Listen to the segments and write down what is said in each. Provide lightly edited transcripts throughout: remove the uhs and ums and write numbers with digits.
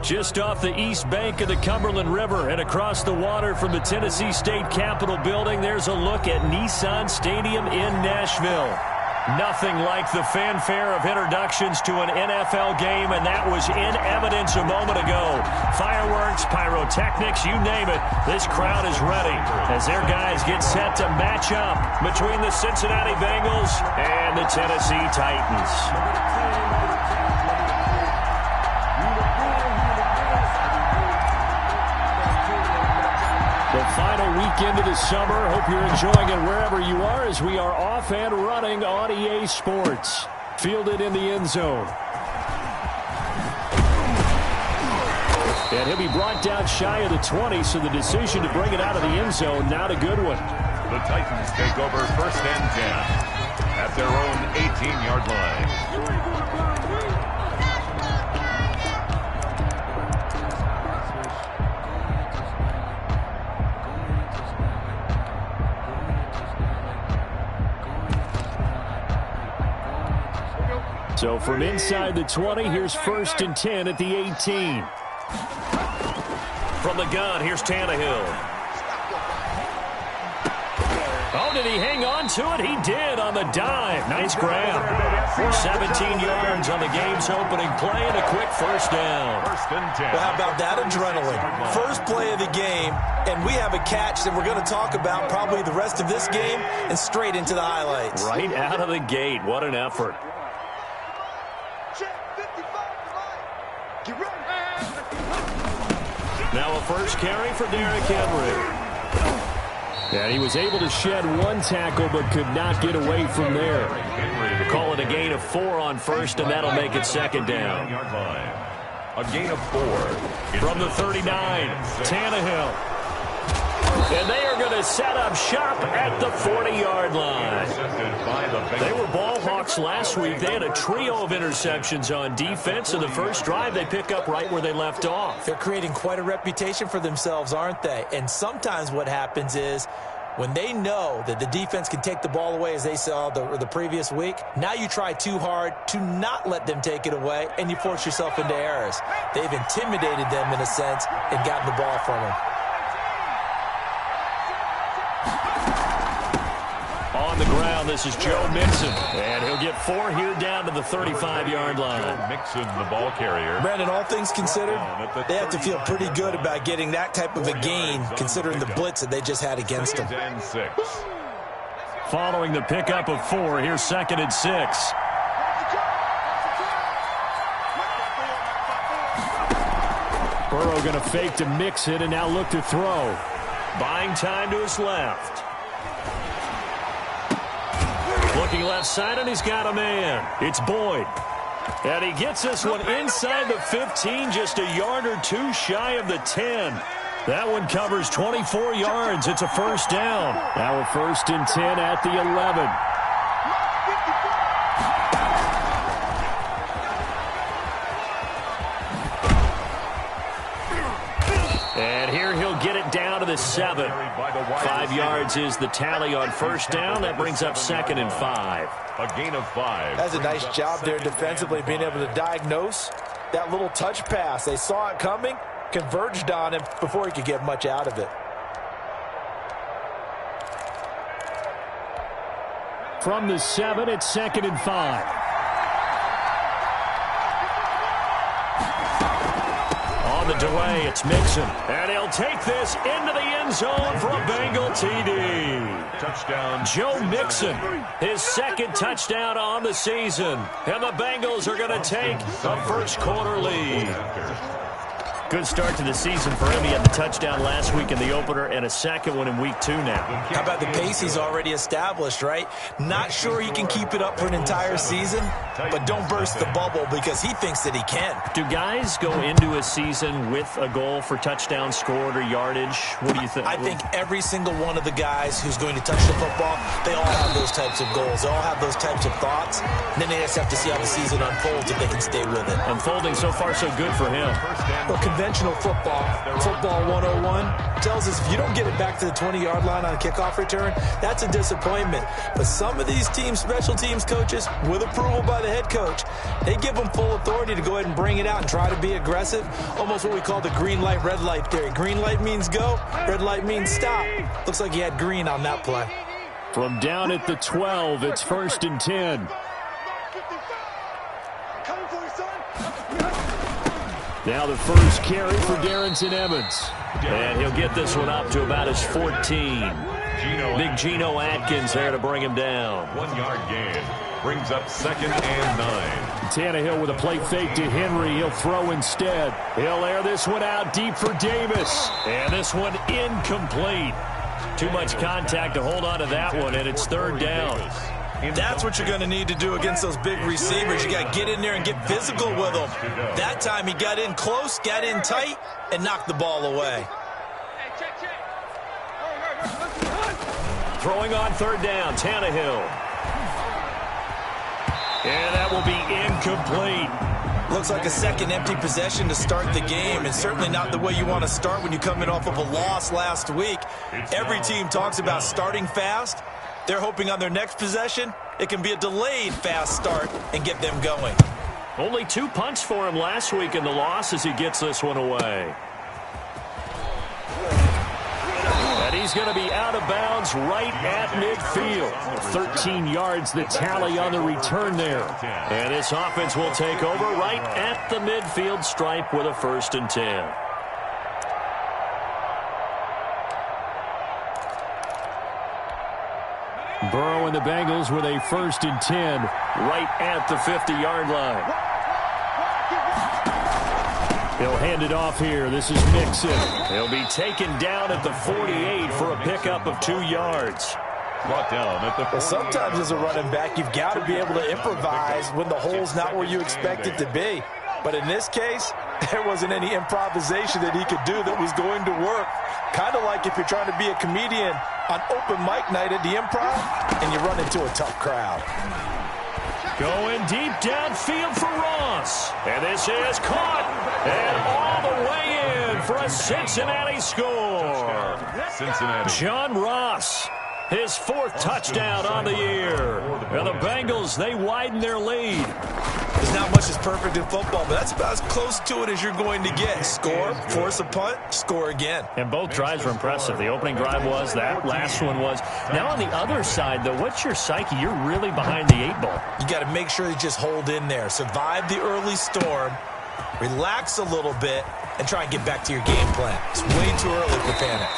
Just off the east bank of the Cumberland River and across the water from the Tennessee State Capitol building, there's a look at Nissan Stadium in Nashville. Nothing like the fanfare of introductions to an NFL game, and that was in evidence a moment ago. Fireworks, pyrotechnics, you name it. This crowd is ready as their guys get set to match up between the Cincinnati Bengals and the Tennessee Titans. The final weekend of the summer. Hope you're enjoying it wherever you are as we are off and running on EA Sports. Fielded in the end zone. And he'll be brought down shy of the 20, so the decision to bring it out of the end zone, not a good one. The Titans take over 1st and 10 at their own 18-yard line. So from inside the 20, here's 1st and 10 at the 18. From the gun, here's Tannehill. Oh, did he hang on to it? He did on the dive. Nice grab. 17 yards on the game's opening play and a quick 1st down. 1st and 10. Well, how about that adrenaline? First play of the game, and we have a catch that we're going to talk about probably the rest of this game and straight into the highlights. Right out of the gate. What an effort. Now a first carry for Derrick Henry. And he was able to shed one tackle but could not get away from there. Call it a gain of 4 on 1st, and that'll make it 2nd down. A gain of 4. From the 39, Tannehill. And they are going to set up shop at the 40-yard line. They were ball hawks last week. They had a trio of interceptions on defense, and the first drive they pick up right where they left off. They're creating quite a reputation for themselves, aren't they? And sometimes what happens is when they know that the defense can take the ball away, as they saw the previous week, now you try too hard to not let them take it away, and you force yourself into errors. They've intimidated them in a sense and gotten the ball from them. On the ground, this is Joe Mixon, and he'll get 4 here down to the 35-yard line. Joe Mixon, the ball carrier. Brandon, all things considered, they have to feel pretty good about getting that type of a gain, considering the blitz that they just had against them. Following the pickup of 4, here's 2nd and 6. Burrow going to fake to mix it and now look to throw. Buying time to his left. Looking left side, and he's got a man. It's Boyd. And he gets this one inside the 15, just a yard or 2 shy of the 10. That one covers 24 yards. It's a 1st down. Now a 1st and 10 at the 11. And here he'll get it down to the 7. 5 yards is the tally on 1st down. That brings up 2nd and 5. A gain of 5. That's a nice job there defensively, being able to diagnose that little touch pass. They saw it coming, converged on him before he could get much out of it. From the 7, it's 2nd and 5. On the delay, it's Mixon. And he'll take this into the end zone for a Bengal TD. Touchdown. Joe Mixon, his 2nd touchdown on the season. And the Bengals are going to take a 1st quarter lead. Good start to the season for him. He had the touchdown last week in the opener and a 2nd one in week 2 now. How about the pace he's already established, right? Not sure he can keep it up for an entire season, but don't burst the bubble because he thinks that he can. Do guys go into a season with a goal for touchdown scored or yardage? What do you think? I think every single one of the guys who's going to touch the football, they all have those types of goals. They all have those types of thoughts. And then they just have to see how the season unfolds if they can stay with it. Unfolding so far so good for him. Well, conventional football, football 101, tells us if you don't get it back to the 20-yard line on a kickoff return, that's a disappointment. But some of these teams, special teams coaches, with approval by the head coach, they give them full authority to go ahead and bring it out and try to be aggressive, almost what we call the green light, red light theory. Green light means go, red light means stop. Looks like he had green on that play. From down at the 12, it's 1st and 10. Now the first carry for Darrington Evans. And he'll get this one up to about his 14. Big Geno Atkins there to bring him down. 1 yard gain. Brings up 2nd and 9. Tannehill with a play fake to Henry. He'll throw instead. He'll air this one out deep for Davis. And this one incomplete. Too much contact to hold on to that one, and it's 3rd down. That's what you're going to need to do against those big receivers. You got to get in there and get physical with them. That time he got in close, got in tight, and knocked the ball away. Throwing on 3rd down, Tannehill. And that will be incomplete. Looks like a second empty possession to start the game, and certainly not the way you want to start when you come in off of a loss last week. Every team talks about starting fast. They're hoping on their next possession, it can be a delayed fast start and get them going. Only 2 punts for him last week in the loss as he gets this one away. And he's going to be out of bounds right at midfield. 13 yards the tally on the return there. And this offense will take over right at the midfield stripe with a 1st and 10. Burrow and the Bengals with a 1st and 10 right at the 50-yard line. He'll hand it off here. This is Mixon. He'll be taken down at the 48 for a pickup of 2 yards. Brought down at the 48. Well, sometimes as a running back, you've got to be able to improvise when the hole's not where you expect it to be. But in this case, there wasn't any improvisation that he could do that was going to work. Kind of like if you're trying to be a comedian on open mic night at the Improv and you run into a tough crowd. Going deep downfield for Ross. And this is caught. And all the way in for a Cincinnati score. Cincinnati. John Ross, his 4th touchdown on the year. And the Bengals, they widen their lead. There's not much that's perfect in football, but that's about as close to it as you're going to get. Score, force a punt, score again. And both drives were impressive. The opening drive was, that last one was. Now on the other side, though, what's your psyche? You're really behind the 8 ball. You got to make sure you just hold in there. Survive the early storm, relax a little bit, and try and get back to your game plan. It's way too early for panic.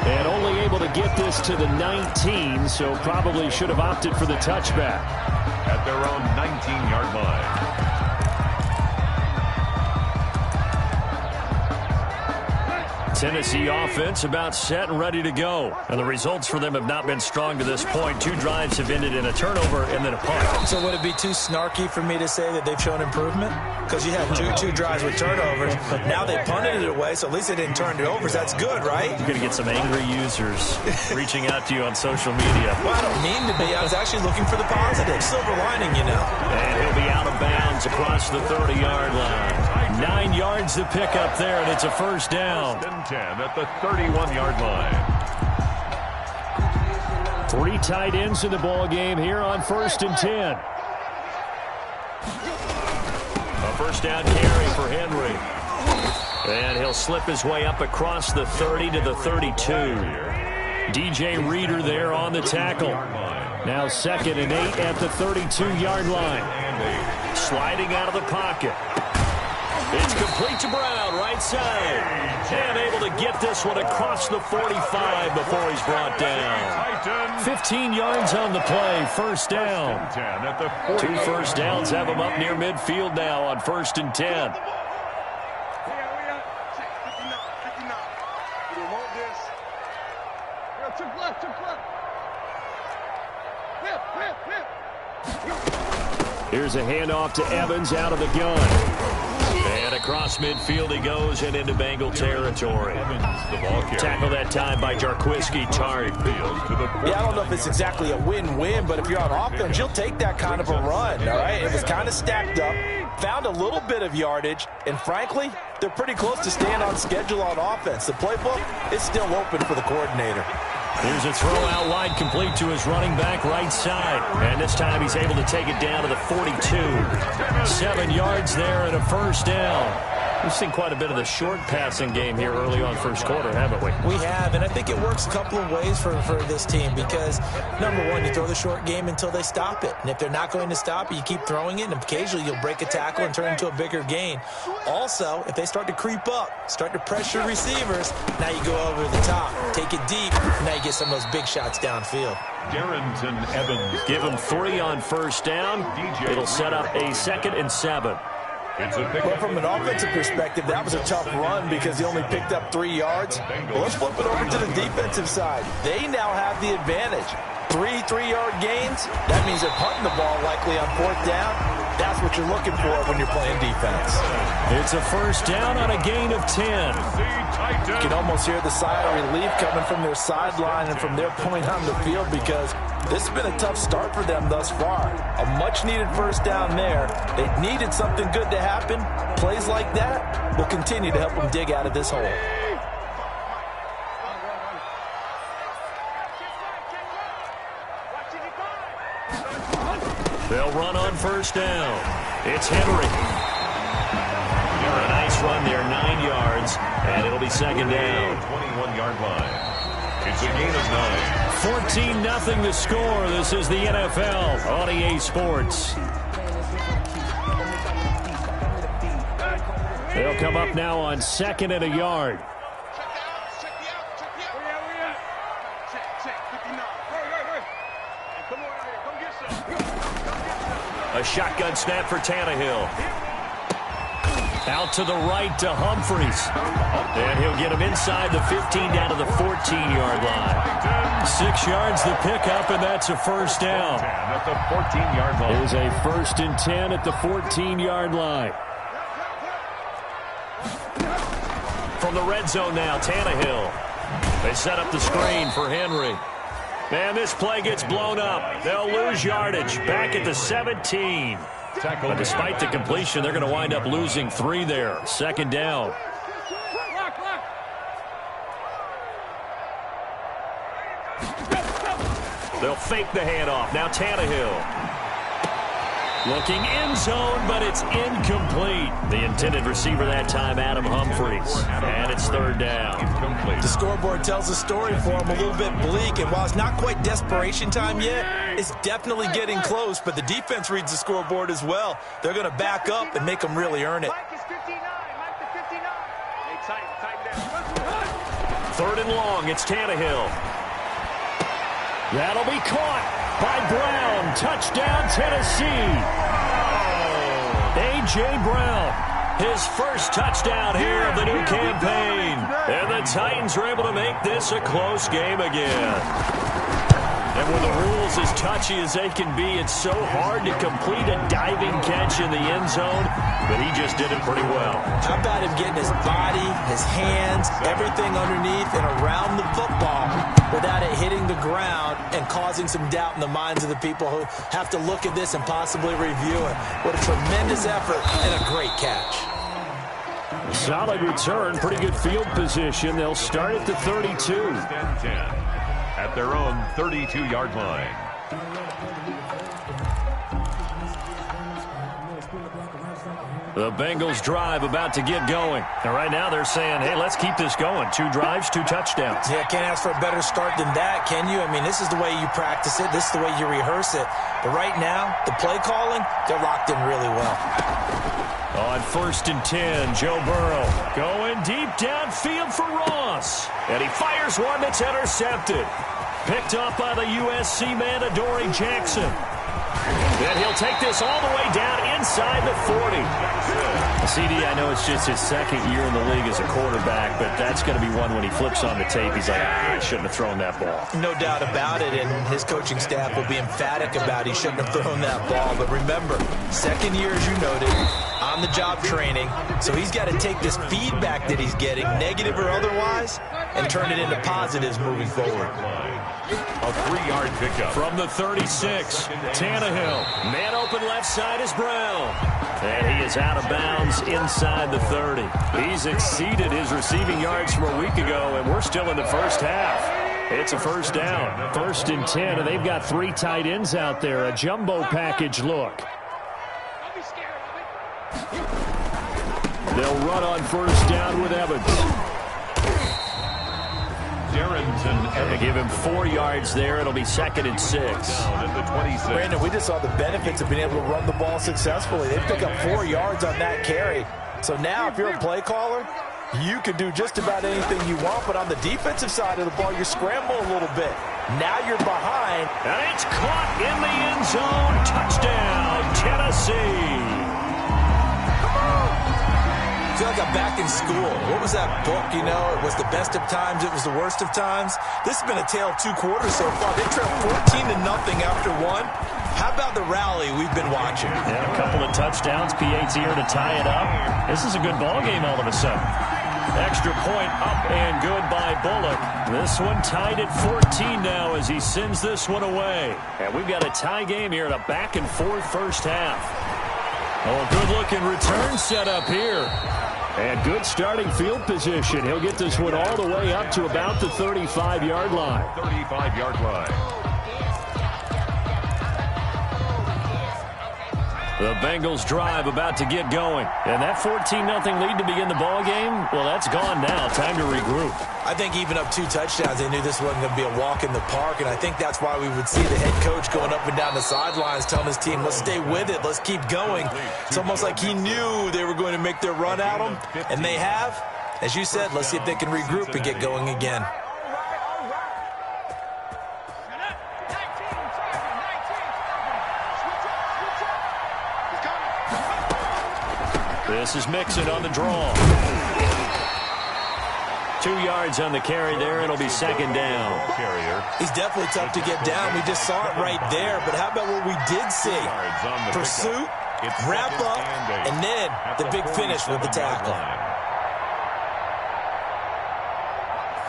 And only able to get this to the 19, so probably should have opted for the touchback. At their own 19-yard line. Tennessee offense about set and ready to go. And the results for them have not been strong to this point. 2 drives have ended in a turnover and then a punt. So would it be too snarky for me to say that they've shown improvement? Because you had two drives with turnovers. Now they punted it away, so at least they didn't turn it over. So that's good, right? You're going to get some angry users reaching out to you on social media. Well, I don't mean to be. I was actually looking for the positive. Silver lining, you know. And he'll be out of bounds across the 30-yard line. 9 yards to pick up there, and it's a 1st down. 10 at the 31-yard line. 3 tight ends in the ball game here on 1st and 10. A 1st down carry for Henry. And he'll slip his way up across the 30 to the 32. DJ Reader there on the tackle. Now 2nd and 8 at the 32-yard line. Sliding out of the pocket. It's complete to Brown, right side. And able to get this one across the 45 before he's brought down. 15 yards on the play, 1st down. 2 1st downs have him up near midfield now on 1st and 10. Here's a handoff to Evans out of the gun. And across midfield he goes and into Bengal territory. Tackle that time by Jarquiski Tart. Yeah, I don't know if it's exactly a win-win, but if you're on offense, you'll take that kind of a run, all right? It was kind of stacked up, found a little bit of yardage, and frankly, they're pretty close to staying on schedule on offense. The playbook is still open for the coordinator. Here's a throw out wide, complete to his running back right side. And this time he's able to take it down to the 42. 7 yards there and a first down. We've seen quite a bit of the short passing game here early on first quarter, haven't we? We have, and I think it works a couple of ways for this team because, number one, you throw the short game until they stop it. And if they're not going to stop it, you keep throwing it, and occasionally you'll break a tackle and turn it into a bigger gain. Also, if they start to creep up, start to pressure receivers, now you go over the top, take it deep, and now you get some of those big shots downfield. Darrington Evans. Give him 3 on first down. It'll set up a 2nd and 7. But from an offensive perspective, that was a tough run because he only picked up 3 yards. Well, let's flip it over to the defensive side. They now have the advantage. 3 3-yard gains. That means they're punting the ball likely on 4th down. That's what you're looking for when you're playing defense. It's a first down on a gain of 10. You can almost hear the sigh of relief coming from their sideline and from their point on the field because this has been a tough start for them thus far. A much-needed first down there. They needed something good to happen. Plays like that will continue to help them dig out of this hole. They'll run on first down. It's Henry. A nice run there, 9 yards, and it'll be 2nd down. 21-yard line. It's a gain of 9. 14-0 the score. This is the NFL on EA Sports. They'll come up now on 2nd and a yard. A shotgun snap for Tannehill. Out to the right to Humphries. And he'll get him inside the 15 down to the 14-yard line. 6 yards the pickup, and that's a first down. At the 14-yard line. It is a 1st and 10 at the 14-yard line. From the red zone now, Tannehill. They set up the screen for Henry. And this play gets blown up. They'll lose yardage back at the 17. But despite the completion, they're going to wind up losing 3 there. 2nd down. They'll fake the handoff. Now Tannehill. Looking end zone, but it's incomplete. The intended receiver that time, Adam Humphries. And it's 3rd down. The scoreboard tells a story for him, a little bit bleak. And while it's not quite desperation time yet, it's definitely getting close. But the defense reads the scoreboard as well. They're going to back up and make them really earn it. 3rd and long, it's Tannehill. That'll be caught by Brown. Touchdown, Tennessee. A.J. Brown, his first touchdown here of the new campaign. And the Titans are able to make this a close game again. And with the rules as touchy as they can be, it's so hard to complete a diving catch in the end zone, but he just did it pretty well. How about him getting his body, his hands, everything underneath and around the football without it hitting the ground and causing some doubt in the minds of the people who have to look at this and possibly review it. What a tremendous effort and a great catch. Solid return, pretty good field position. They'll start at the 32. At their own 32-yard line. The Bengals drive about to get going. And right now they're saying, hey, let's keep this going. 2 drives, 2 touchdowns. Yeah, can't ask for a better start than that, can you? I mean, this is the way you practice it. This is the way you rehearse it. But right now, the play calling, they're locked in really well. On 1st and 10, Joe Burrow going deep downfield for Ross. And he fires one that's intercepted. Picked up by the USC man, Adoree Jackson. And he'll take this all the way down inside the 40. CD, I know it's just his 2nd year in the league as a quarterback, but that's going to be one when he flips on the tape. He's like, I shouldn't have thrown that ball. No doubt about it, and his coaching staff will be emphatic about he shouldn't have thrown that ball. But remember, 2nd year, as you noted, on on-the-job training. So he's got to take this feedback that he's getting, negative or otherwise, and turn it into positives moving forward. A 3-yard pickup. From the 36, Tannehill. Man open left side is Brown. And he is out of bounds inside the 30. He's exceeded his receiving yards from a week ago, and we're still in the first half. It's a first down. 1st and 10, and they've got 3 tight ends out there. A jumbo package look. They'll run on 1st down with Evans. They give him 4 yards there. It'll be 2nd and 6. Brandon, we just saw the benefits of being able to run the ball successfully. They pick up 4 yards on that carry. So now if you're a play caller, you can do just about anything you want, but on the defensive side of the ball, you scramble a little bit. Now you're behind. And it's caught in the end zone. Touchdown, Tennessee. I feel like I'm back in school. What was that book, you know? It was the best of times, it was the worst of times. This has been a tale of 2 quarters so far. They trailed 14-0 after 1. How about the rally we've been watching? Yeah, a couple of touchdowns. PAT here to tie it up. This is a good ball game all of a sudden. Extra point up and good by Bullock. This one tied at 14 now as he sends this one away. And we've got a tie game here in a back-and-forth first half. Oh, a good-looking return set up here. And good starting field position. He'll get this one all the way up to about the 35-yard line. 35-yard line. The Bengals drive about to get going. And that 14-0 lead to begin the ball game, well, that's gone now. Time to regroup. I think even up 2 touchdowns, they knew this wasn't going to be a walk in the park, and I think that's why we would see the head coach going up and down the sidelines telling his team, let's stay with it, let's keep going. It's almost like he knew they were going to make their run at him, and they have. As you said, let's see if they can regroup and get going again. This is Mixon on the draw. 2 yards on the carry there. It'll be 2nd down. He's definitely tough to get down. We just saw it right there. But how about what we did see? Pursuit, wrap up, and then the big finish with the tackle.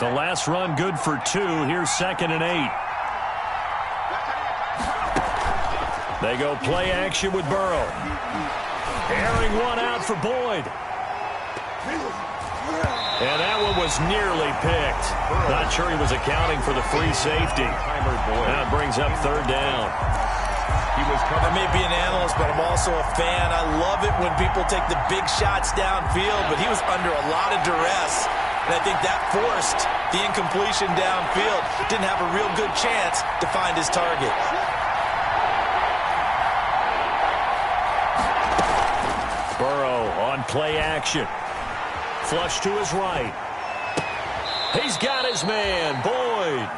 The last run good for 2. Here's 2nd and 8. They go play action with Burrow. Airing one out for Boyd. And that one was nearly picked. Not sure he was accounting for the free safety. Now it brings up 3rd down. I may be an analyst, but I'm also a fan. I love it when people take the big shots downfield, but he was under a lot of duress. And I think that forced the incompletion downfield. Didn't have a real good chance to find his target. Burrow on play action. Flush to his right. He's got his man, Boyd.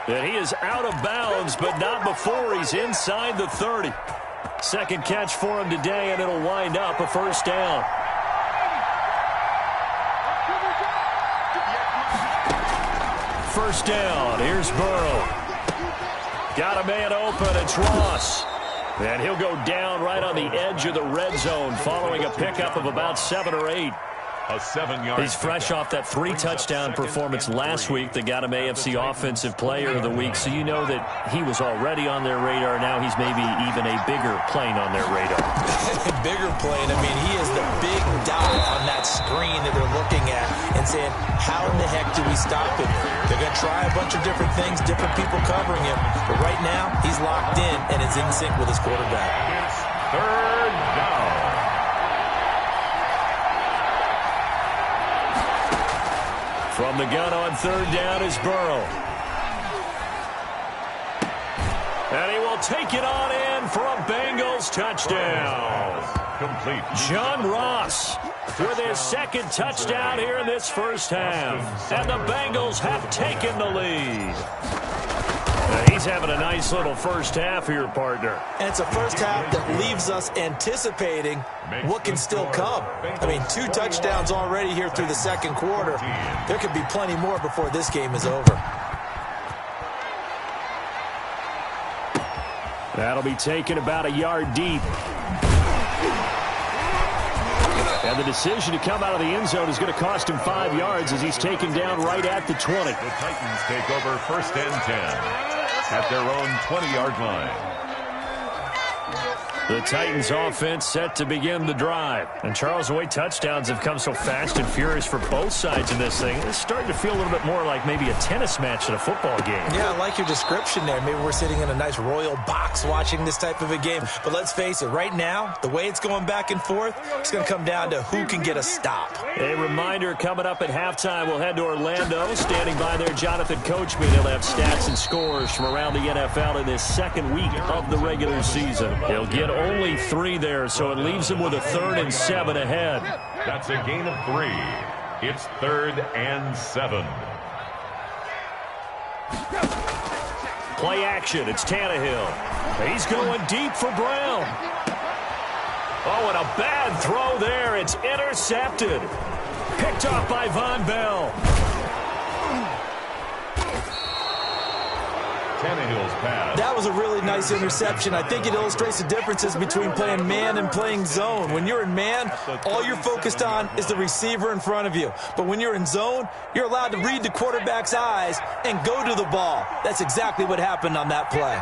And he is out of bounds, but not before he's inside the 30. 2nd catch for him today, and it'll wind up a 1st down. First down, here's Burrow. Got a man open, it's Ross. And he'll go down right on the edge of the red zone following a pickup of about 7 or 8. A 7-yard. He's fresh off that 3-touchdown performance last week that got him AFC Offensive Player of the Week, so you know that he was already on their radar. Now he's maybe even a bigger plane on their radar. Bigger plane. I mean, he is the big dot on that screen that they're looking at and saying, how in the heck do we stop him? They're going to try a bunch of different things, different people covering him, but right now he's locked in and is in sync with his quarterback. It's 3rd down. From the gun on 3rd down is Burrow. And he will take it on in for a Bengals touchdown. Complete. John Ross with his 2nd touchdown here in this first half. And the Bengals have taken the lead. He's having a nice little first half here, partner. And it's a first half that leaves us anticipating what can still come. I mean, 2 touchdowns already here through the 2nd quarter. There could be plenty more before this game is over. That'll be taken about a yard deep. And the decision to come out of the end zone is going to cost him 5 yards as he's taken down right at the 20. The Titans take over 1st and 10 at their own 20-yard line. The Titans offense set to begin the drive. And Charles, the way touchdowns have come so fast and furious for both sides in this thing, it's starting to feel a little bit more like maybe a tennis match than a football game. Yeah, I like your description there. Maybe we're sitting in a nice royal box watching this type of a game. But let's face it, right now, the way it's going back and forth, it's going to come down to who can get a stop. A reminder, coming up at halftime, we'll head to Orlando. Standing by there, Jonathan Coachman. He'll have stats and scores from around the NFL in this second week of the regular season. He'll get only 3 there, so it leaves him with a 3rd and 7 ahead. That's a gain of 3. It's 3rd and 7. Play action. It's Tannehill. He's going deep for Brown. Oh, and a bad throw there. It's intercepted. Picked off by Von Bell. Tannehill's pass. That was a really nice interception. I think it illustrates the differences between playing man and playing zone. When you're in man, all you're focused on is the receiver in front of you. But when you're in zone, you're allowed to read the quarterback's eyes and go to the ball. That's exactly what happened on that play.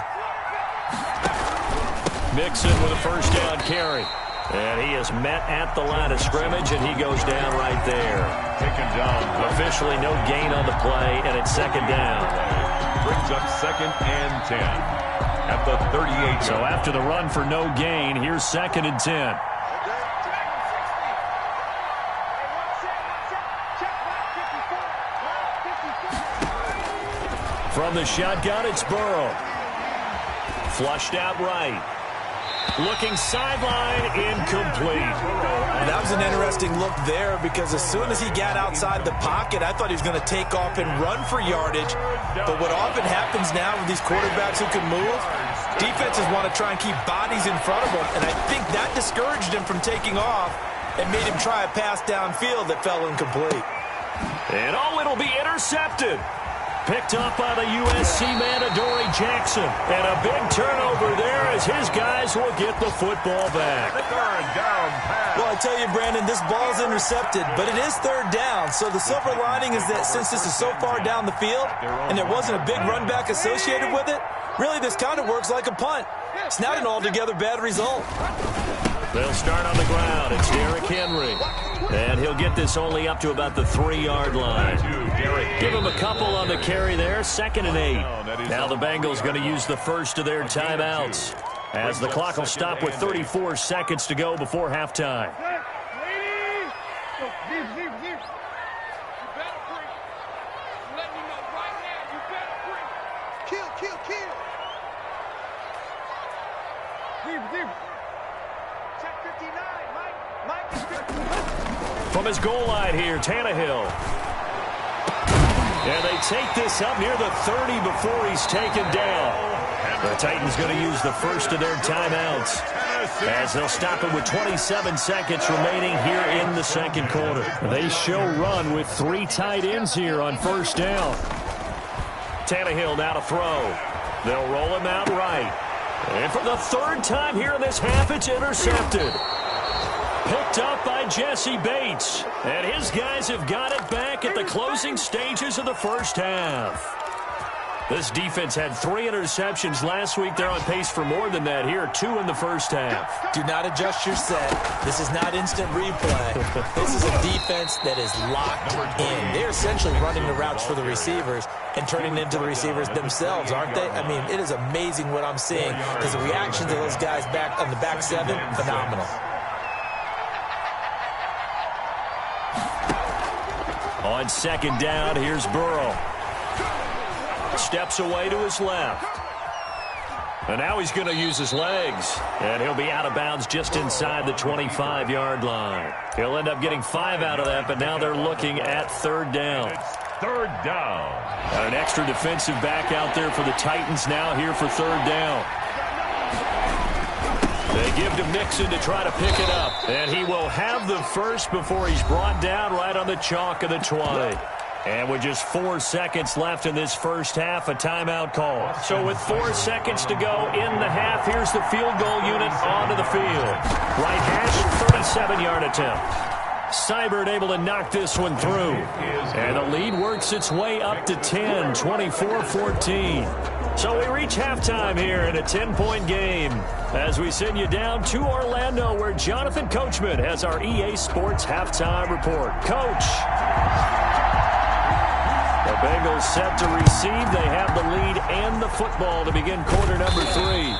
Mixon with a 1st down carry. And he is met at the line of scrimmage, and he goes down right there. Taken down. Officially no gain on the play, and it's 2nd down. Brings up 2nd and 10 at the 38. So after the run for no gain, here's 2nd and 10. From the shotgun, it's Burrow. Flushed out right. Looking sideline, incomplete. That was an interesting look there because as soon as he got outside the pocket, I thought he was going to take off and run for yardage. But what often happens now with these quarterbacks who can move, defenses want to try and keep bodies in front of them. And I think that discouraged him from taking off and made him try a pass downfield that fell incomplete. And it'll be intercepted. Picked up by the USC man, Adoree Jackson. And a big turnover there as his guys will get the football back. Well, I tell you, Brandon, this ball's intercepted, but it is 3rd down. So the silver lining is that since this is so far down the field and there wasn't a big run back associated with it, really this kind of works like a punt. It's not an altogether bad result. They'll start on the ground. It's Derrick Henry. And he'll get this only up to about the 3-yard line. Give him a couple on the carry there. 2nd and 8. Now the Bengals going to use the first of their timeouts as the clock will stop with 34 seconds to go before halftime. From his goal line here, Tannehill. And they take this up near the 30 before he's taken down. The Titans going to use the first of their timeouts as they'll stop it with 27 seconds remaining here in the 2nd quarter. They show run with 3 tight ends here on 1st down. Tannehill now to throw. They'll roll him out right. And for the 3rd time here in this half, it's intercepted. Picked up by Jesse Bates. And his guys have got it back at the closing stages of the 1st half. This defense had 3 interceptions last week. They're on pace for more than that here. 2 in the 1st half. Do not adjust your set. This is not instant replay. This is a defense that is locked in. They're essentially running the routes for the receivers and turning into the receivers themselves, aren't they? I mean, it is amazing what I'm seeing because the reactions of those guys back on the back 7, phenomenal. On 2nd down, here's Burrow. Steps away to his left. And now he's going to use his legs. And he'll be out of bounds just inside the 25-yard line. He'll end up getting 5 out of that, but now they're looking at 3rd down. It's 3rd down. Got an extra defensive back out there for the Titans now here for 3rd down. They give to Mixon to try to pick it up. And he will have the first before he's brought down right on the chalk of the 20. And with just 4 seconds left in this 1st half, a timeout call. So with 4 seconds to go in the half, here's the field goal unit onto the field. Right hash, 37-yard attempt. Seibert able to knock this one through. And the lead works its way up to 10, 24-14. So we reach halftime here in a 10-point game as we send you down to Orlando, where Jonathan Coachman has our EA Sports halftime report. Coach. The Bengals set to receive. They have the lead and the football to begin quarter number 3.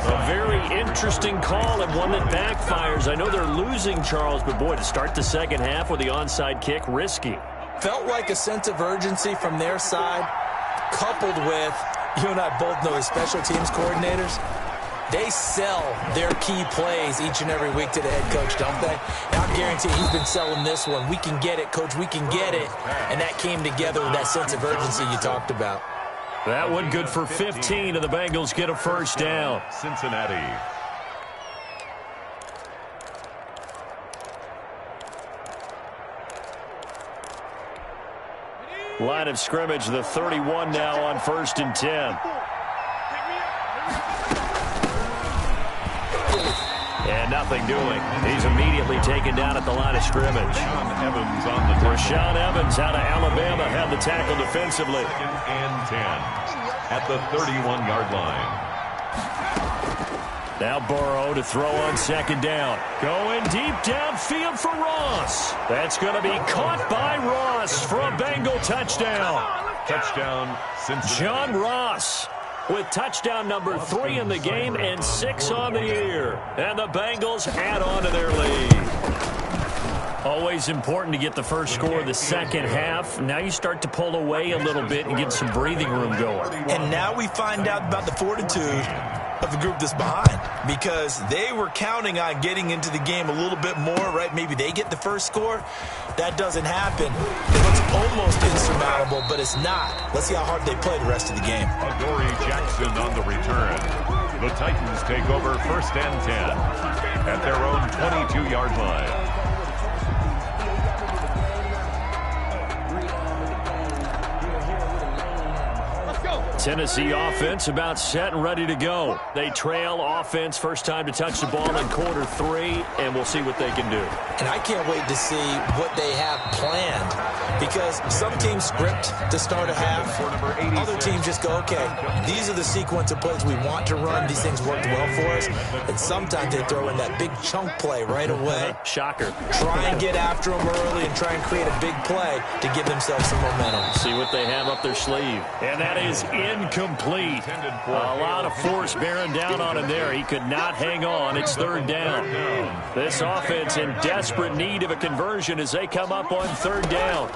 A very interesting call and one that backfires. I know they're losing, Charles, but boy, to start the second half with the onside kick, risky. Felt like a sense of urgency from their side, coupled with, you and I both know the special teams coordinators, they sell their key plays each and every week to the head coach, don't they? And I'm guaranteeing he's been selling this one. We can get it, coach, we can get it. And that came together with that sense of urgency you talked about. That one good for 15, and the Bengals get a first down. Cincinnati. Line of scrimmage, the 31 now on 1st and 10. And nothing doing. He's immediately taken down at the line of scrimmage. Rashaan Evans out of Alabama had the tackle defensively. 2nd and 10 at the 31-yard line. Now Burrow to throw on 2nd down. Going deep downfield for Ross. That's going to be caught by Ross for a Bengal touchdown. Touchdown, Cincinnati. John Ross with touchdown number 3 in the game and 6 on the year. And the Bengals add on to their lead. Always important to get the first score of the second half. Now you start to pull away a little bit and get some breathing room going. And now we find out about the fortitude of the group that's behind, because they were counting on getting into the game a little bit more, right? Maybe they get the first score. That doesn't happen. It looks almost insurmountable, but it's not. Let's see how hard they play the rest of the game. Adoree Jackson on the return. The Titans take over 1st and 10 at their own 22-yard line. Tennessee offense about set and ready to go. They trail offense, first time to touch the ball in quarter 3, and we'll see what they can do. And I can't wait to see what they have planned, because some teams script to start a half. Other teams just go, okay, these are the sequence of plays we want to run. These things worked well for us. And sometimes they throw in that big chunk play right away. Shocker. Try and get after them early and try and create a big play to give themselves some momentum. See what they have up their sleeve. And that is incomplete. A lot of force bearing down on him there. He could not hang on. It's 3rd down. This offense in desperate need of a conversion as they come up on 3rd down.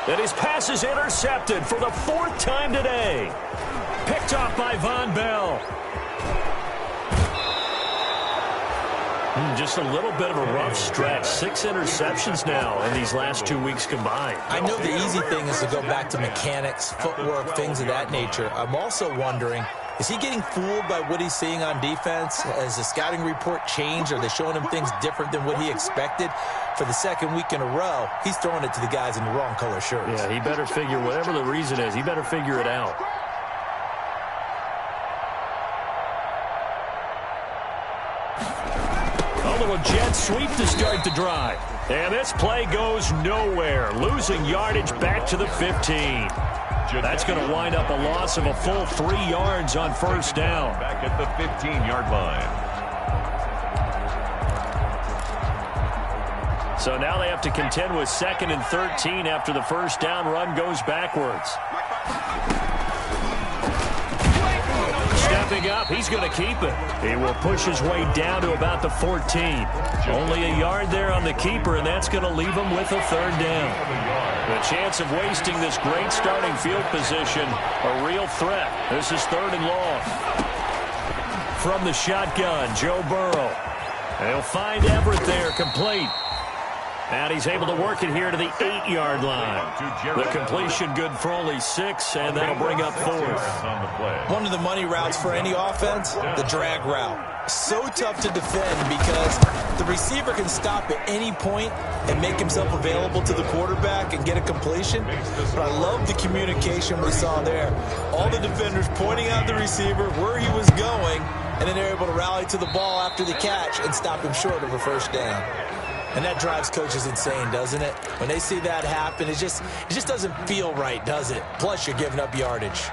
And his pass is intercepted for the 4th time today. Picked off by Von Bell. Just a little bit of a rough stretch. 6 interceptions now in these last 2 weeks combined. I know the easy thing is to go back to mechanics, footwork, things of that nature. I'm also wondering, is he getting fooled by what he's seeing on defense? Has the scouting report changed? Are they showing him things different than what he expected? For the 2nd week in a row, he's throwing it to the guys in the wrong color shirts. Yeah, he better figure, whatever the reason is, he better figure it out. A little jet sweep to start the drive. And this play goes nowhere. Losing yardage back to the 15. That's going to wind up a loss of a full 3 yards on 1st down. Back at the 15-yard line. So now they have to contend with 2nd and 13 after the 1st down run goes backwards. Stepping up, he's going to keep it. He will push his way down to about the 14. Only a yard there on the keeper, and that's going to leave him with a 3rd down. The chance of wasting this great starting field position, a real threat. This is 3rd and long. From the shotgun, Joe Burrow. They'll find Everett there, complete. And he's able to work it here to the 8-yard line. The completion good for only 6, and that'll bring up 4th. One of the money routes for any offense, the drag route. So tough to defend because the receiver can stop at any point and make himself available to the quarterback and get a completion. But I love the communication we saw there. All the defenders pointing out the receiver, where he was going, and then they're able to rally to the ball after the catch and stop him short of a first down. And that drives coaches insane, doesn't it? When they see that happen, it just doesn't feel right, does it? Plus, you're giving up yardage.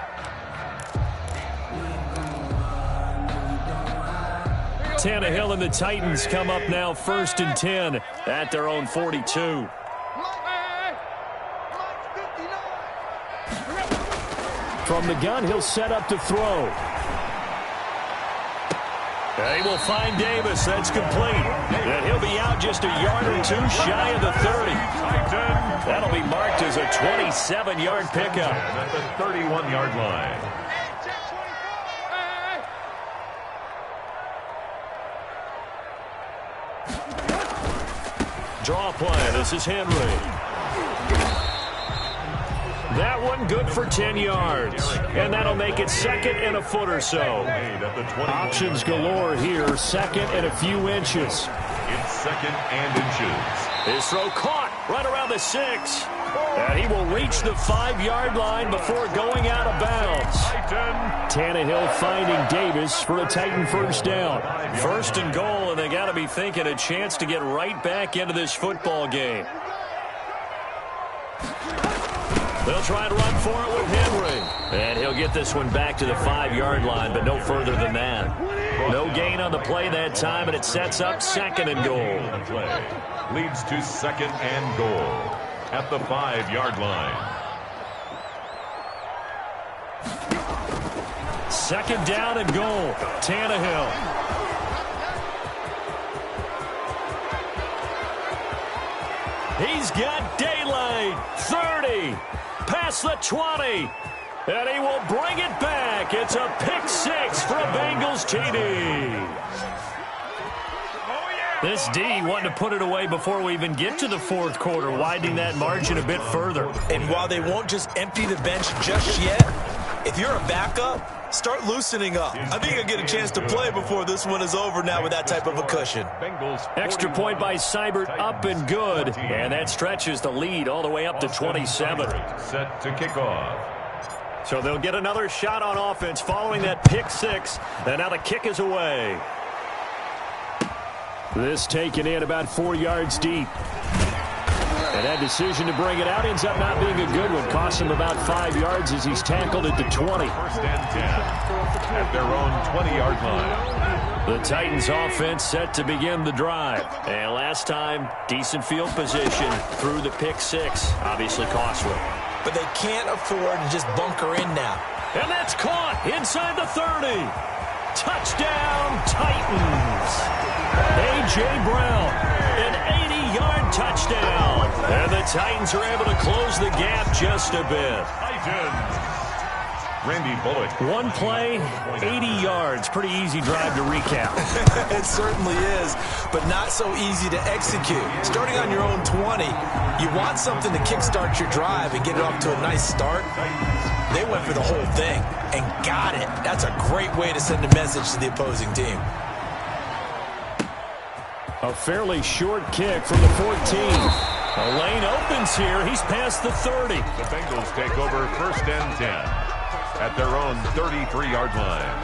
Tannehill and the Titans come up now 1st and 10 at their own 42. From the gun, he'll set up to throw. They will find Davis. That's complete. And he'll be out just a yard or two shy of the 30. That'll be marked as a 27-yard pickup. At the 31-yard line. Draw play. This is Henry. That one good for 10 yards. And that'll make it 2nd and a foot or so. Options galore here. 2nd and a few inches. It's 2nd and inches. His throw caught right around the 6. And he will reach the 5-yard line before going out of bounds. Tannehill finding Davis for a Titan first down. 1st and goal, and they got to be thinking a chance to get right back into this football game. They'll try to run for it with Henry. And he'll get this one back to the 5-yard line, but no further than that. No gain on the play that time, and it sets up 2nd and goal. The play leads to 2nd and goal at the 5-yard line. 2nd down and goal. Tannehill. He's got daylight. 30. Past the 20. And he will bring it back. It's a pick 6 for a Bengals TD. This D wanting to put it away before we even get to the 4th quarter, widening that margin a bit further. And while they won't just empty the bench just yet, if you're a backup, start loosening up. I think you'll get a chance to play before this one is over now with that type of a cushion. Extra point by Seibert, up and good. And that stretches the lead all the way up to 27. Set to kick off. So they'll get another shot on offense following that pick 6. And now the kick is away. This taken in about 4 yards deep. And that decision to bring it out ends up not being a good one. Costs him about 5 yards as he's tackled at the 20. 1st and 10 at their own 20-yard line. The Titans offense set to begin the drive. And last time, decent field position through the pick 6. Obviously costly. But they can't afford to just bunker in now. And that's caught inside the 30. Touchdown, Titans. A.J. Brown, an 80-yard touchdown. And the Titans are able to close the gap just a bit. Titans. Randy Bullock. One play, 80 yards. Pretty easy drive to recap. It certainly is, but not so easy to execute. Starting on your own 20, you want something to kickstart your drive and get it off to a nice start. They went for the whole thing and got it. That's a great way to send a message to the opposing team. A fairly short kick from the 14. The lane opens here. He's past the 30. The Bengals take over 1st and 10 at their own 33-yard line.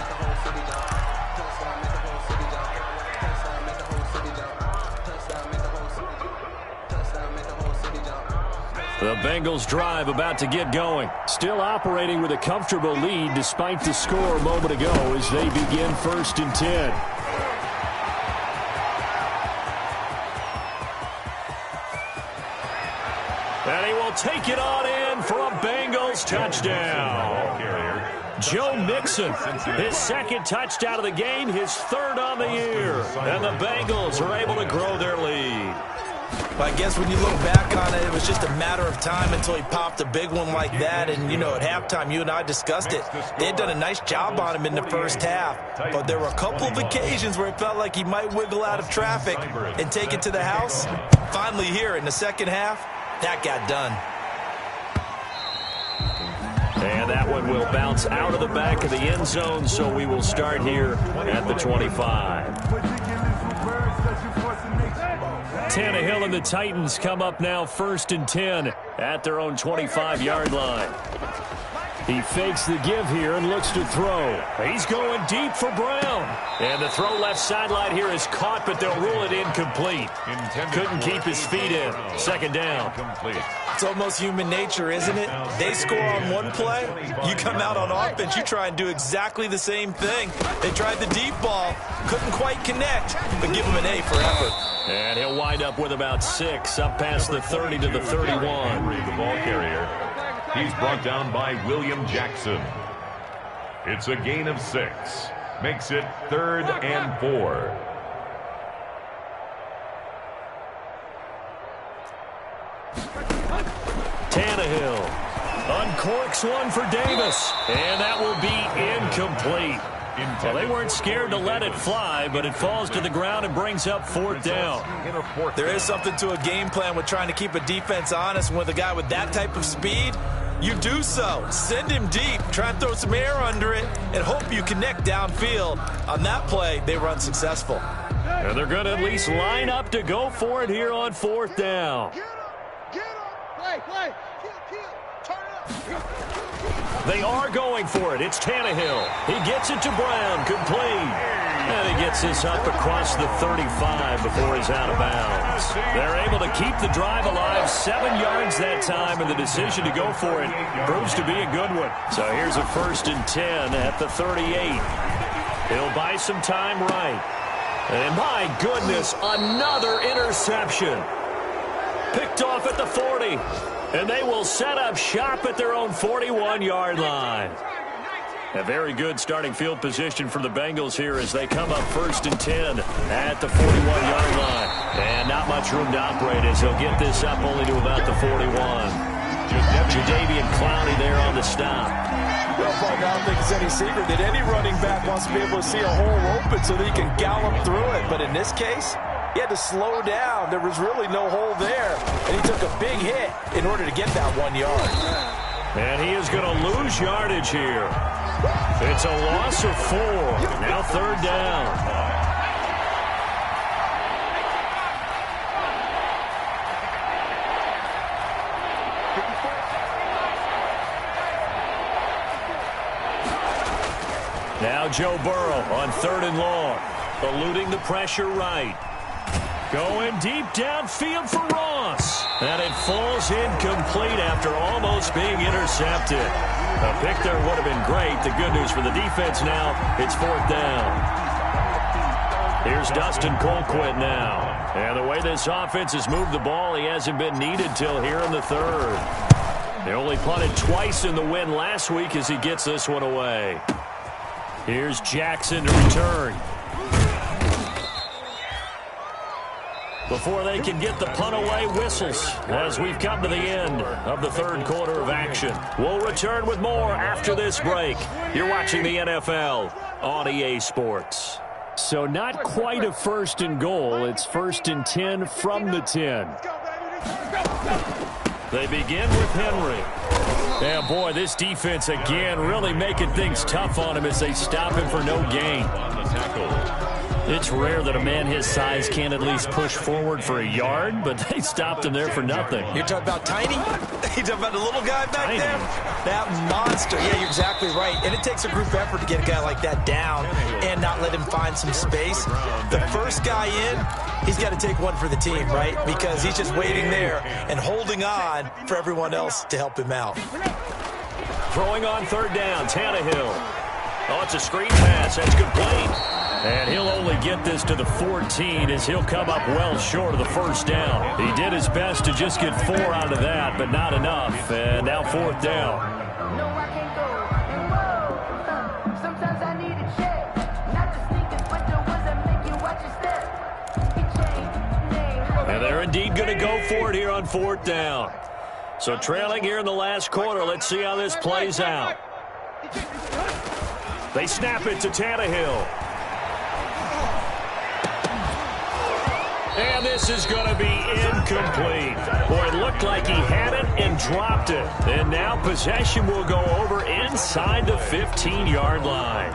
The Bengals drive about to get going. Still operating with a comfortable lead despite the score a moment ago as they begin 1st and 10. And he will take it on in for a Bengals touchdown. Joe Mixon, his 2nd touchdown of the game, his 3rd on the year. And the Bengals are able to grow their lead. Well, I guess when you look back on it, it was just a matter of time until he popped a big one like that. And, you know, at halftime, you and I discussed it. They had done a nice job on him in the first half. But there were a couple of occasions where it felt like he might wiggle out of traffic and take it to the house. Finally here in the second half, that got done. And that one will bounce out of the back of the end zone, so we will start here at the 25. Tannehill and the Titans come up now 1st and 10 at their own 25-yard line. He fakes the give here and looks to throw. He's going deep for Brown. And the throw left sideline here is caught, but they'll rule it incomplete. Couldn't keep his feet in. Second down. It's almost human nature, isn't it? They score on one play. You come out on offense, you try and do exactly the same thing. They tried the deep ball. Couldn't quite connect, but give him an A for effort. And he'll wind up with about 6, up past the 30 to the 31. The ball carrier. He's brought down by William Jackson. It's a gain of 6. Makes it 3rd and 4. Tannehill uncorks one for Davis. And that will be incomplete. Well, they weren't scared to let it fly, but it falls to the ground and brings up 4th down. There is something to a game plan with trying to keep a defense honest. With a guy with that type of speed, you do so. Send him deep. Try and throw some air under it and hope you connect downfield. On that play, they were unsuccessful. And they're going to at least line up to go for it here on 4th down. They are going for it. It's Tannehill. He gets it to Brown. Complete. And he gets this up across the 35 before he's out of bounds. They're able to keep the drive alive. 7 yards that time, and the decision to go for it proves to be a good one. So here's a 1st and 10 at the 38. He'll buy some time right. And my goodness, another interception. Picked off at the 40. And they will set up shop at their own 41-yard line. A very good starting field position for the Bengals here as they come up 1st and 10 at the 41-yard line. And not much room to operate as he'll get this up only to about the 41. Jadeveon Clowney there on the stop. Well, Buck, I don't think it's any secret that any running back wants to be able to see a hole open so that he can gallop through it. But in this case, he had to slow down. There was really no hole there. And he took a big hit in order to get that 1 yard. And he is going to lose yardage here. It's a loss of 4. Now 3rd down. Now Joe Burrow on 3rd and long. Eluding the pressure right. Going deep downfield for Ross. And it falls incomplete after almost being intercepted. A pick there would have been great. The good news for the defense now, it's 4th down. Here's Dustin Colquitt now. And the way this offense has moved the ball, he hasn't been needed till here in the 3rd. They only punted twice in the win last week as he gets this one away. Here's Jackson to return. Before they can get the punt away, whistles as we've come to the end of the 3rd quarter of action. We'll return with more after this break. You're watching the NFL on EA Sports. So not quite a 1st and goal. It's 1st and 10 from the 10. They begin with Henry. Yeah, boy, this defense again really making things tough on him as they stop him for no gain. It's rare that a man his size can't at least push forward for a yard, but they stopped him there for nothing. You're talking about Tiny? You're talking about the little guy back Tiny. there? That monster. Yeah, you're exactly right. And it takes a group effort to get a guy like that down and not let him find some space. The first guy in, he's got to take one for the team, right? Because he's just waiting there and holding on for everyone else to help him out. Throwing on 3rd down, Tannehill. Oh, it's a screen pass. That's complete. And he'll only get this to the 14 as he'll come up well short of the 1st down. He did his best to just get 4 out of that, but not enough. And now 4th down. And they're indeed going to go for it here on 4th down. So trailing here in the last quarter. Let's see how this plays out. They snap it to Tannehill. And this is going to be incomplete. Boy, it looked like he had it and dropped it. And now possession will go over inside the 15-yard line.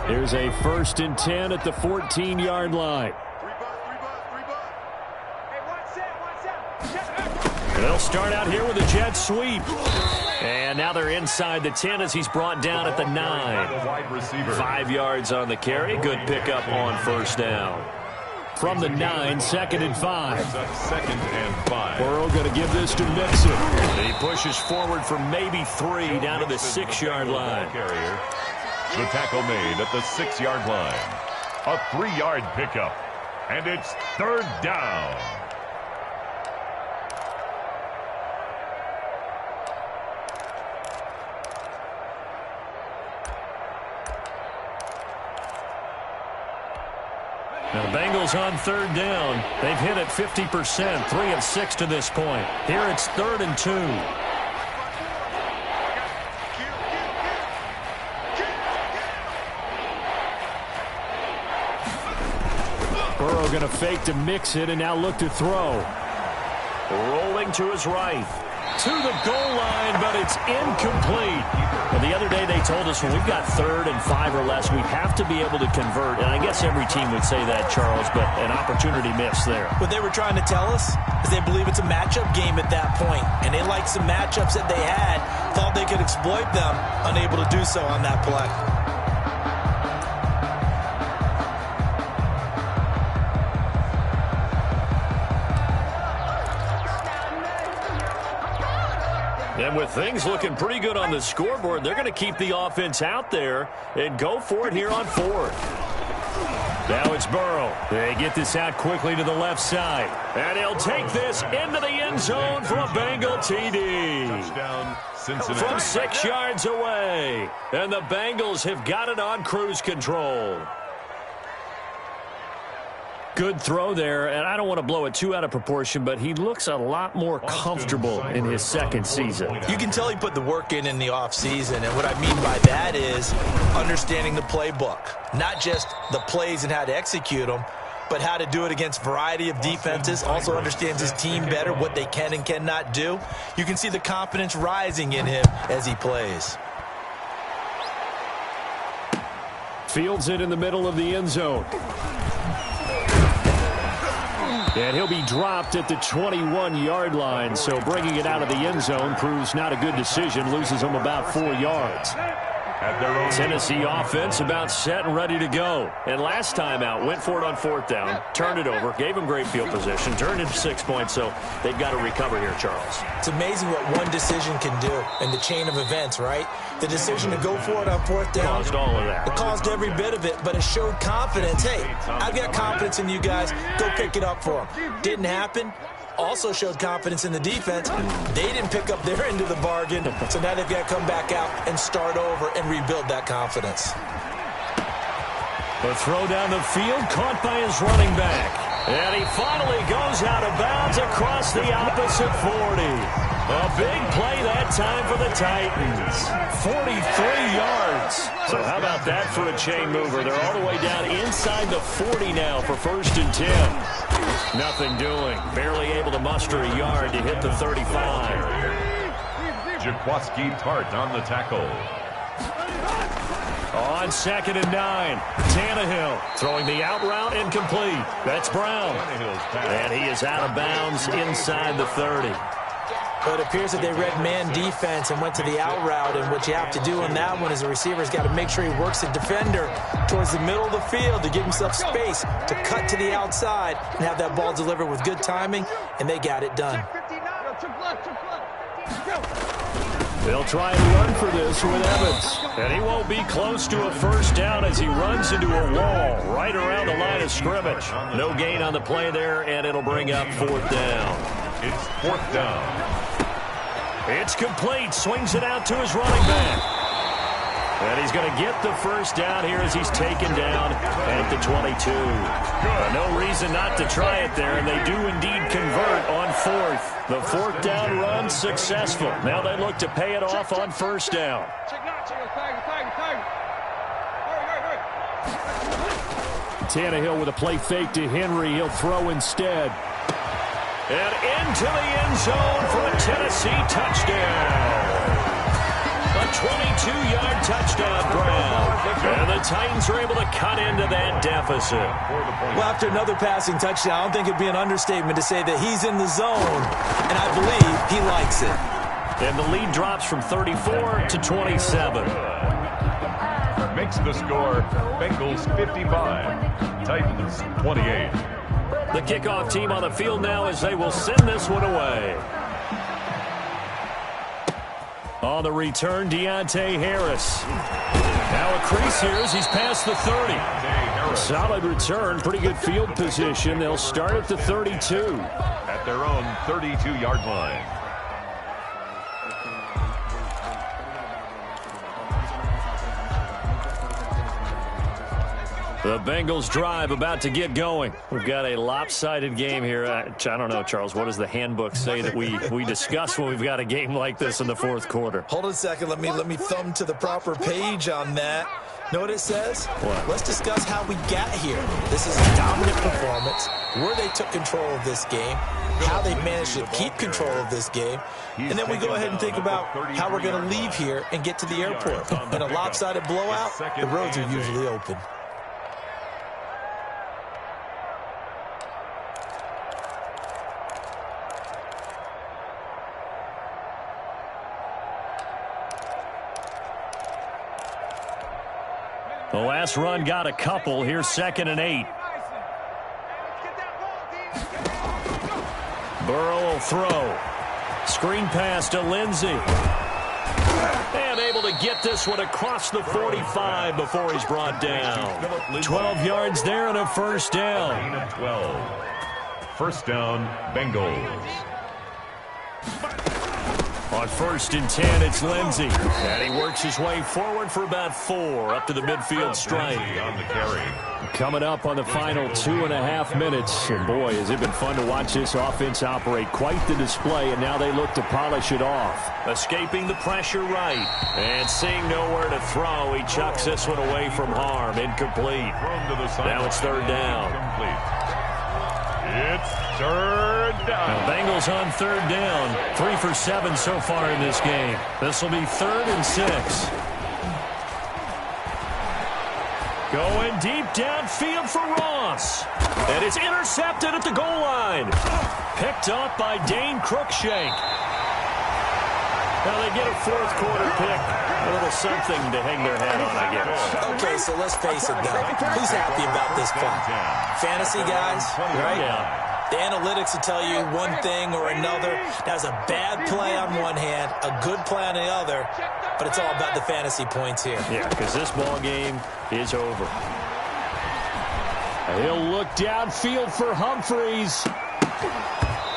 Here's a 1st and 10 at the 14-yard line. They'll start out here with a jet sweep. And now they're inside the 10 as he's brought down at the 9. 5 yards on the carry. Good pickup on first down. From the 9, 2nd and 5. 2nd and 5. Burrow going to give this to Mixon. He pushes forward for maybe 3 down to the 6-yard line. The tackle made at the 6-yard line. A 3-yard pickup. And it's 3rd down. Now the Bengals on 3rd down. They've hit it 50%, 3 of 6 to this point. Here it's 3rd and 2. Burrow going to fake to mix it and now look to throw. Rolling to his right. To the goal line, but it's incomplete. And the other day they told us when we've got 3rd and 5 or less, we have to be able to convert. And I guess every team would say that, Charles, but an opportunity missed there. What they were trying to tell us is they believe it's a matchup game at that point. And they liked some matchups that they had, thought they could exploit them, unable to do so on that play. And with things looking pretty good on the scoreboard, they're going to keep the offense out there and go for it here on 4th. Now it's Burrow. They get this out quickly to the left side. And he'll take this into the end zone for a Bengal TD. Touchdown, Cincinnati. From 6 yards away. And the Bengals have got it on cruise control. Good throw there, and I don't want to blow it too out of proportion, but he looks a lot more comfortable in his 2nd season. You can tell he put the work in the offseason, and what I mean by that is understanding the playbook. Not just the plays and how to execute them, but how to do it against a variety of defenses. Also understands his team better, what they can and cannot do. You can see the confidence rising in him as he plays. Fields it in the middle of the end zone. And he'll be dropped at the 21-yard line, so bringing it out of the end zone proves not a good decision, loses him about 4 yards. Tennessee offense about set and ready to go. And last time out, went for it on 4th down, turned it over, gave him great field position, turned it to 6 points, so they've got to recover here, Charles. It's amazing what one decision can do in the chain of events, right? The decision to go for it on 4th down. Caused all of that. It caused every bit of it, but it showed confidence. Hey, I've got confidence in you guys. Go pick it up for them. Didn't happen. Also showed confidence in the defense. They didn't pick up their end of the bargain, so now they've got to come back out and start over and rebuild that confidence. The throw down the field, caught by his running back. And he finally goes out of bounds across the opposite 40. A big play that time for the Titans. 43 yards. So how about that for a chain mover? They're all the way down inside the 40 now for 1st and 10. Nothing doing. Barely able to muster a yard to hit the 35. Jaquaski Tart on the tackle. On 2nd and 9, Tannehill throwing the out route incomplete. That's Brown. And he is out of bounds inside the 30. But it appears that they read man defense and went to the out route, and what you have to do on that one is the receiver's got to make sure he works the defender towards the middle of the field to give himself space to cut to the outside and have that ball delivered with good timing, and they got it done. They'll try and run for this with Evans. And he won't be close to a 1st down as he runs into a wall right around the line of scrimmage. No gain on the play there, and it'll bring up 4th down. It's 4th down. It's complete. Swings it out to his running back. And he's going to get the 1st down here as he's taken down at the 22. No reason not to try it there, and they do indeed convert on 4th. The 4th down run successful. Now they look to pay it off on 1st down. Tannehill with a play fake to Henry. He'll throw instead. And into the end zone for a Tennessee touchdown. A 22-yard touchdown, Brown. And the Titans are able to cut into that deficit. Well, after another passing touchdown, I don't think it'd be an understatement to say that he's in the zone. And I believe He likes it. And the lead drops from 34 to 27. Makes the score Bengals 55, Titans 28. The kickoff team on the field now as they will send this one away. On the return, Deontay Harris. Now a crease here as he's past the 30. Solid return, pretty good field position. They'll start at the 32. At their own 32-yard line. The Bengals drive about to get going. We've got a lopsided game here. I don't know, Charles, what does the handbook say that we discuss when we've got a game like this in the fourth quarter? Hold on a second. Let me thumb to the proper page on that. Know what it says? What? Let's discuss how we got here. This is a dominant performance, where they took control of this game, how they managed to keep control of this game, and then we go ahead and think about how we're going to leave here and get to the airport. In a lopsided blowout, the roads are usually open. The last run got a couple. Here's 2nd and 8. Burrow will throw. Screen pass to Lindsey. And able to get this one across the 45 before he's brought down. 12 yards there and a first down. Gain of 12. First down, Bengals. On 1st and 10, it's Lindsey. And he works his way forward for about 4 up to the midfield stripe. On the carry. Coming up on the final 2.5 minutes. And boy, has it been fun to watch this offense operate. Quite the display, and now they look to polish it off. Escaping the pressure right. And seeing nowhere to throw, he chucks this one away from harm. Incomplete. Now it's 3rd down. It's 3rd down. The Bengals on 3rd down. 3 for 7 so far in this game. This will be 3rd and 6. Going deep downfield for Ross. And it's intercepted at the goal line. Picked up by Dane Cruikshank. Now they get a 4th quarter pick. A little something to hang their hat on, I guess. Okay, so let's face it, though. Who's happy about this play? Fantasy guys, right? Yeah. The analytics will tell you one thing or another. That was a bad play on one hand, a good play on the other, but it's all about the fantasy points here. Yeah, because this ball game is over. He'll look downfield for Humphreys.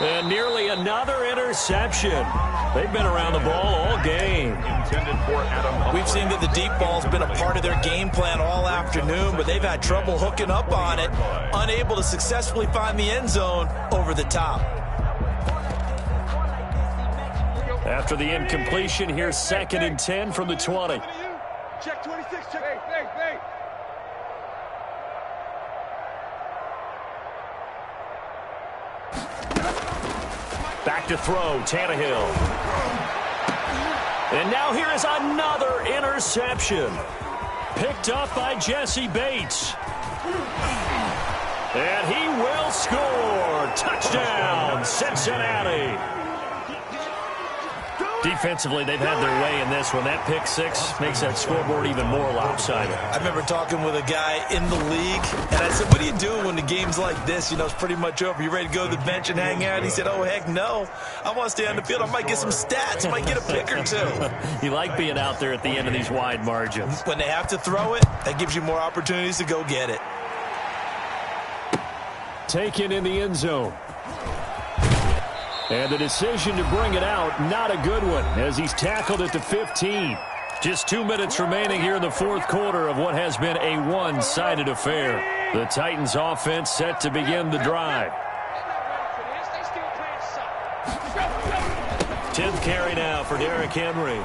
And nearly another interception. They've been around the ball all game. Intended for Adam. We've seen that the deep ball's been a part of their game plan all afternoon, but they've had trouble hooking up on it, unable to successfully find the end zone over the top. After the incompletion, here's 2nd and 10 from the 20. Check 26, check. Hey. Back to throw, Tannehill. And now here is another interception. Picked up by Jesse Bates. And he will score. Touchdown, Cincinnati. Defensively, they've had their way in this one. That pick 6 makes that scoreboard even more lopsided. I remember talking with a guy in the league, and I said, what do you do when the game's like this? You know, it's pretty much over. You ready to go to the bench and hang out? And he said, oh, heck no. I want to stay on the field. I might get some stats. I might get a pick or 2. You like being out there at the end of these wide margins. When they have to throw it, that gives you more opportunities to go get it. Taken in the end zone. And the decision to bring it out, not a good one, as he's tackled at the 15. Just 2 minutes remaining here in the fourth quarter of what has been a one-sided affair. The Titans offense set to begin the drive. 10th carry now for Derrick Henry.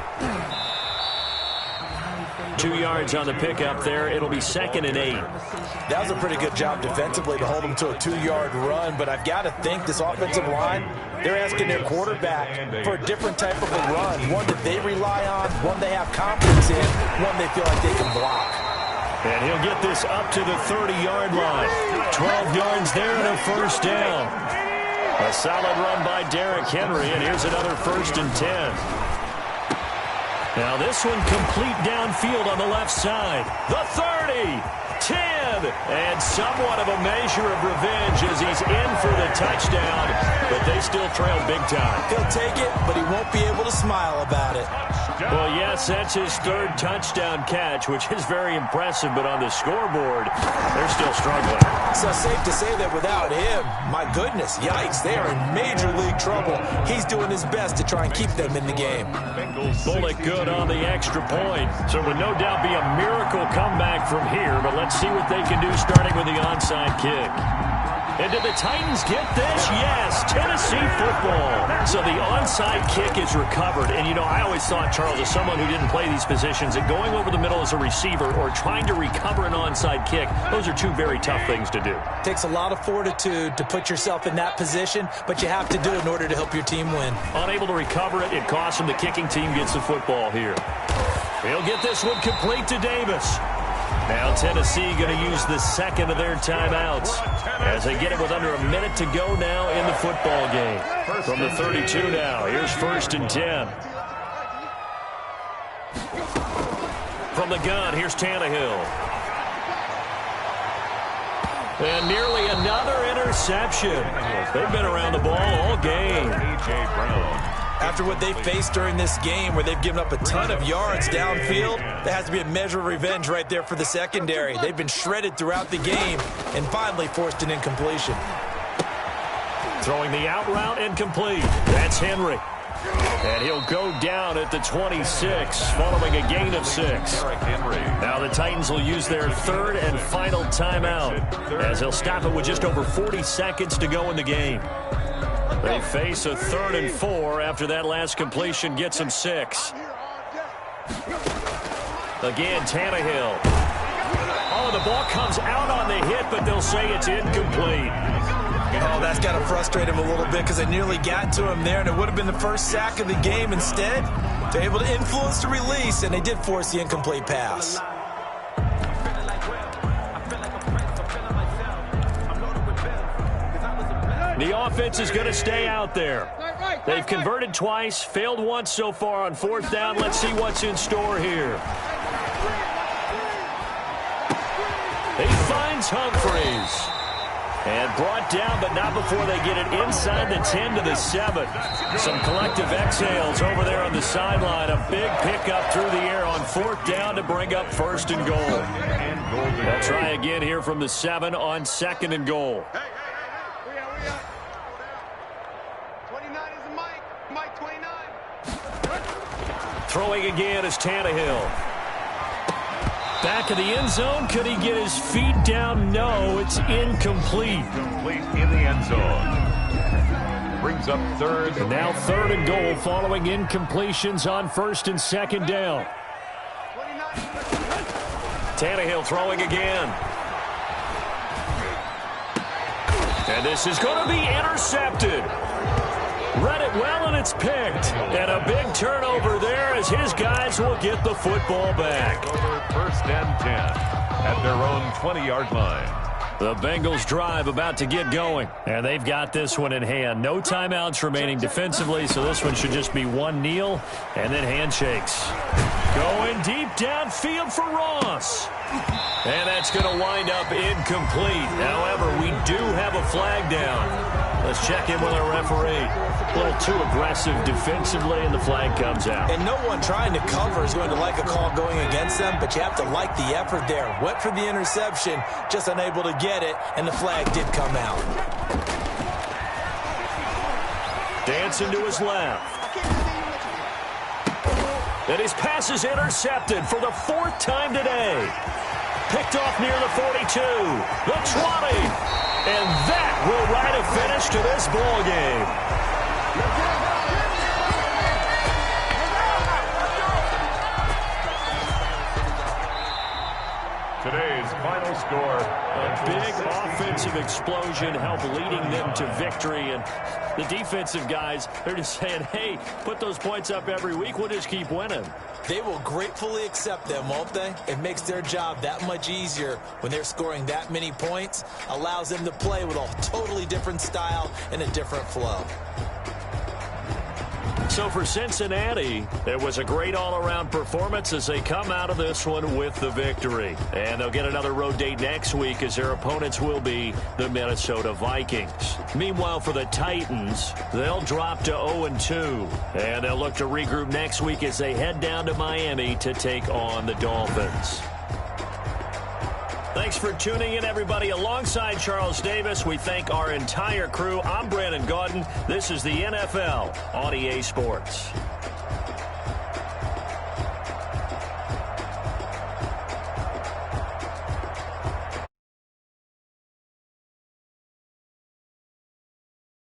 2 yards on the pickup there. It'll be 2nd and 8. That was a pretty good job defensively to hold them to a 2-yard run, but I've got to think this offensive line, they're asking their quarterback for a different type of a run, one that they rely on, one they have confidence in, one they feel like they can block. And he'll get this up to the 30-yard line. 12 yards there and a first down. A solid run by Derrick Henry, and here's another 1st and 10. Now this one complete downfield on the left side. The 30, 10, and somewhat of a measure of revenge as he's in for the touchdown, but they still trail big time. He'll take it, but he won't be able to smile about it. Well, yes, that's his 3rd touchdown catch, which is very impressive, but on the scoreboard, they're still struggling. So safe to say that without him, my goodness, yikes, they are in major league trouble. He's doing his best to try and keep them in the game. Bullock good on the extra point. So it would no doubt be a miracle comeback from here, but let's see what they can do starting with the onside kick. And did the Titans get this? Yes, Tennessee football. So the onside kick is recovered. And, you know, I always thought, Charles, as someone who didn't play these positions, that going over the middle as a receiver or trying to recover an onside kick, those are two very tough things to do. It takes a lot of fortitude to put yourself in that position, but you have to do it in order to help your team win. Unable to recover it, it costs him. The kicking team gets the football here. He'll get this one complete to Davis. Now Tennessee going to use the 2nd of their timeouts as they get it with under a minute to go now in the football game. From the 32 now, here's 1st and 10. From the gun, here's Tannehill. And nearly another interception. They've been around the ball all game. A.J. Brown. After what they faced during this game where they've given up a ton of yards downfield, there has to be a measure of revenge right there for the secondary. They've been shredded throughout the game and finally forced an incompletion. Throwing the out route incomplete. That's Henry. And he'll go down at the 26 following a gain of 6. Now the Titans will use their 3rd and final timeout as they'll stop it with just over 40 seconds to go in the game. They face a 3rd and 4 after that last completion gets them 6. Again, Tannehill. Oh, the ball comes out on the hit, but they'll say it's incomplete. Oh, that's got to frustrate him a little bit because they nearly got to him there, and it would have been the first sack of the game. Instead, they're able to influence the release, and they did force the incomplete pass. The offense is going to stay out there. They've converted twice, failed once so far on 4th down. Let's see what's in store here. He finds Humphreys. And brought down, but not before they get it inside the 10 to the 7. Some collective exhales over there on the sideline. A big pickup through the air on 4th down to bring up 1st and goal. They'll try again here from the 7 on 2nd and goal. Throwing again is Tannehill. Back of the end zone. Could he get his feet down? No, it's incomplete. Complete in the end zone. Brings up 3rd. And now 3rd and goal following incompletions on 1st and 2nd down. Tannehill throwing again. And this is going to be intercepted. Read it well, and it's picked. And a big turnover there as his guys will get the football back. 1st and 10 at their own 20-yard line. The Bengals drive about to get going, and they've got this one in hand. No timeouts remaining defensively, so this one should just be one kneel and then handshakes. Going deep downfield for Ross. And that's going to wind up incomplete. However, we do have a flag down. Let's check in with our referee. A little too aggressive defensively, and the flag comes out. And no one trying to cover is going to like a call going against them, but you have to like the effort there. Went for the interception, just unable to get it, and the flag did come out. Dancing to his left. And his pass is intercepted for the 4th time today. Picked off near the 42, the 20, and that will write a finish to this ball game. Today's final score. A big offensive explosion helped leading them to victory, and The defensive guys, they're just saying, hey, put those points up every week. We'll just keep winning. They will gratefully accept them, won't they? It makes their job that much easier when they're scoring that many points. Allows them to play with a totally different style and a different flow. So for Cincinnati, it was a great all-around performance as they come out of this one with the victory. And they'll get another road date next week as their opponents will be the Minnesota Vikings. Meanwhile, for the Titans, they'll drop to 0-2. And they'll look to regroup next week as they head down to Miami to take on the Dolphins. Thanks for tuning in, everybody. Alongside Charles Davis, we thank our entire crew. I'm Brandon Gaudin. This is the NFL on EA Sports.